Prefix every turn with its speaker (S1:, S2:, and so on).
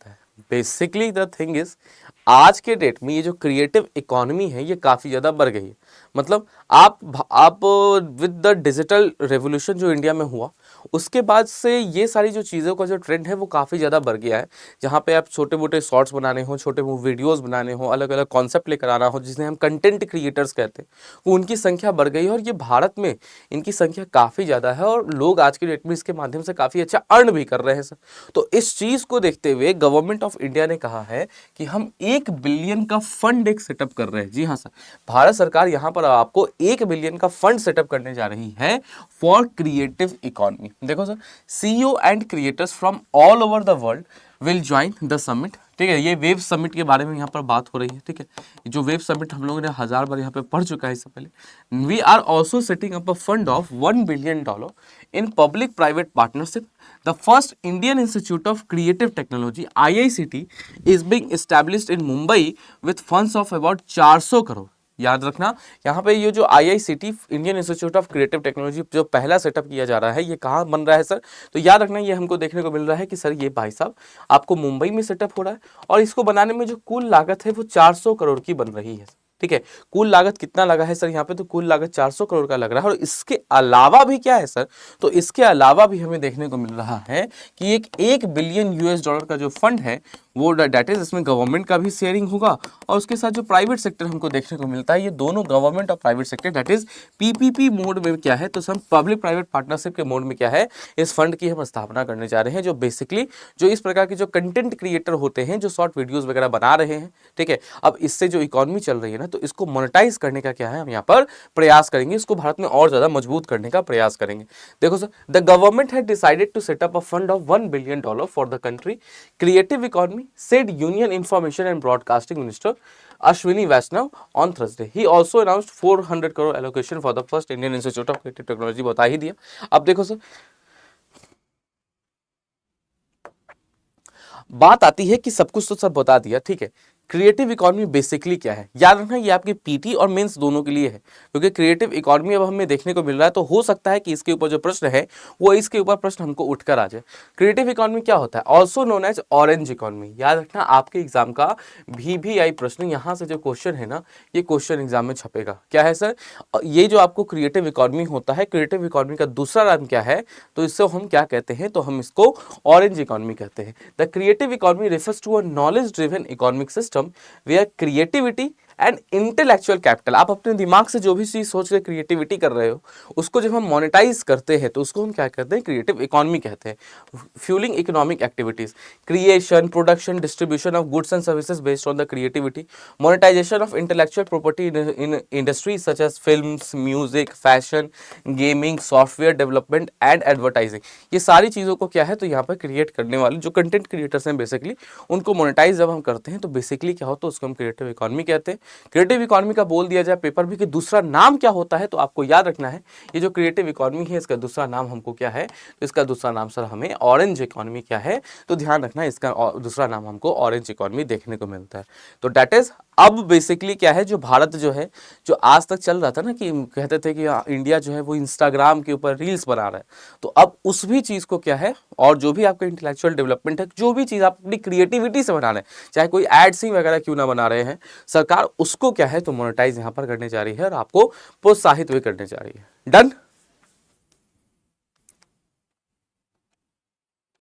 S1: मिलता है। Basically the thing is, आज के डेट में ये जो क्रिएटिव इकोनॉमी है ये काफ़ी ज़्यादा बढ़ गई है। मतलब आप विद द डिजिटल रेवोल्यूशन जो इंडिया में हुआ, उसके बाद से ये सारी जो चीज़ों का जो ट्रेंड है वो काफ़ी ज़्यादा बढ़ गया है। जहाँ पे आप छोटे मोटे शॉर्ट्स बनाने हो, छोटे वीडियोस बनाने हो, अलग अलग कॉन्सेप्ट लेकर आना हो, जिन्हें हम कंटेंट क्रिएटर्स कहते हैं, वो उनकी संख्या बढ़ गई है। और ये भारत में इनकी संख्या काफ़ी ज़्यादा है और लोग आज के डेट में इसके माध्यम से काफ़ी अच्छा अर्न भी कर रहे हैं सर। तो इस चीज़ को देखते हुए गवर्नमेंट ऑफ इंडिया ने कहा है कि हम 1 बिलियन का फंड एक सेटअप कर रहे हैं। जी हाँ सर, भारत सरकार यहाँ पर आपको 1 बिलियन का फंड सेटअप करने जा रही है फॉर क्रिएटिव इकोनॉमी। देखो sir, CEO and creators from all over the world will join the summit. ठीक है, ये वेब समिट के बारे में यहाँ पर बात हो रही है। ठीक है, जो वेब समिट हम लोगों ने 1000 बार यहाँ पे पढ़ चुका है इससे पहले। We are also setting up a fund of $1 billion in public private partnership. The first Indian institute of creative technology IICT is being established in Mumbai with funds of about 400 crore. याद रखना, यहाँ पे ये जो IICT Indian institute of creative technology जो पहला setup किया जा रहा है, ये कहाँ बन रहा है सर? तो याद रखना, ये हमको देखने को मिल रहा है कि सर ये भाई साहब आपको मुंबई में सेटअप हो रहा है और इसको बनाने में जो कुल लागत है वो 400 करोड़ की बन रही है। ठीक है, कुल लागत कितना लगा है सर यहाँ पे? तो कुल लागत 400 करोड़ का लग रहा है। और इसके अलावा भी क्या है सर? तो इसके अलावा भी हमें देखने को मिल रहा है कि एक बिलियन US डॉलर का जो फंड है वो डेट इज, इसमें गवर्नमेंट का भी शेयरिंग होगा और उसके साथ जो प्राइवेट सेक्टर हमको देखने को मिलता है, ये दोनों गवर्नमेंट और private sector that is PPP mode में क्या है, तो हम पब्लिक प्राइवेट पार्टनरशिप के मोड में क्या है, इस फंड की हम स्थापना करने जा रहे हैं। जो बेसिकली जो इस प्रकार के जो कंटेंट क्रिएटर होते हैं, जो शॉर्ट वीडियोस वगैरह बना रहे हैं, ठीक है, अब इससे जो इकोनॉमी चल रही है ना, तो इसको मोनेटाइज करने का क्या है, हम यहाँ पर प्रयास करेंगे, इसको भारत में और ज्यादा मजबूत करने का प्रयास करेंगे। देखो sir, the government had decided to set up a fund of $1 billion for the country creative economy, said Union Information and Broadcasting Minister Ashwini Vaishnav on Thursday. He also announced 400 crore allocation for the first Indian Institute of Creative Technology। बता ही दिया। अब देखो sir, बात आती है कि सब कुछ तो सब बता दिया, ठीक है, क्रिएटिव इकोनॉमी बेसिकली क्या है? याद रखना, ये आपकी पीटी और मेंस दोनों के लिए है, क्योंकि क्रिएटिव इकोनॉमी अब हमें देखने को मिल रहा है, तो हो सकता है कि इसके ऊपर जो प्रश्न है वो इसके ऊपर प्रश्न हमको उठकर आ जाए। क्रिएटिव इकोनॉमी क्या होता है? Also known as orange economy. याद रखना, आपके एग्जाम का VVI प्रश्न, यहाँ से जो क्वेश्चन है ना, ये क्वेश्चन एग्जाम में छपेगा। क्या है सर? ये जो आपको क्रिएटिव इकोनॉमी होता है, क्रिएटिव इकोनॉमी का दूसरा नाम क्या है? तो इससे हम क्या कहते हैं? तो हम इसको ऑरेंज इकोनॉमी कहते हैं। The creative economy refers to a knowledge driven economic system where creativity and intellectual capital, आप अपने दिमाग से जो भी चीज सोच के क्रिएटिविटी कर रहे हो, उसको जब हम मोनेटाइज करते हैं तो उसको हम क्या कहते हैं? क्रिएटिव इकोनॉमी कहते हैं। Fuelling economic activities, creation, production, distribution of goods and services based on the creativity, monetisation of intellectual property in industries such as films, music, fashion, gaming, software development and advertising. ये सारी चीज़ों को क्या है, तो यहाँ पर क्रिएट करने वाले जो कंटेंट क्रिएटर्स हैं, बेसिकली उनको मोनेटाइज जब हम करते हैं तो बेसिकली क्या होता है, उसको हम क्रिएटिव इकोनॉमी कहते हैं। क्रिएटिव इकोनॉमी का बोल दिया जाए पेपर भी कि दूसरा नाम क्या होता है, तो आपको याद रखना है, ये जो क्रिएटिव इकोनॉमी है इसका दूसरा नाम हमको क्या है, तो इसका दूसरा नाम सर हमें ऑरेंज इकोनॉमी क्या है, तो ध्यान रखना, इसका दूसरा नाम हमको ऑरेंज इकोनॉमी देखने को मिलता है। तो डेट इज, अब बेसिकली क्या है, जो भारत जो है, जो आज तक चल रहा था ना कि कहते थे कि इंडिया जो है वो इंस्टाग्राम के ऊपर रील्स बना रहा है, तो अब उस भी चीज़ को क्या है, और जो भी आपका इंटेलेक्चुअल डेवलपमेंट है, जो भी चीज़ आप अपनी क्रिएटिविटी से बना रहे हैं, चाहे कोई एड्स ही वगैरह क्यों ना बना रहे हैं, सरकार उसको क्या है, तो मोनेटाइज यहाँ पर करने जा रही है और आपको प्रोत्साहित भी करने जा रही है। डन।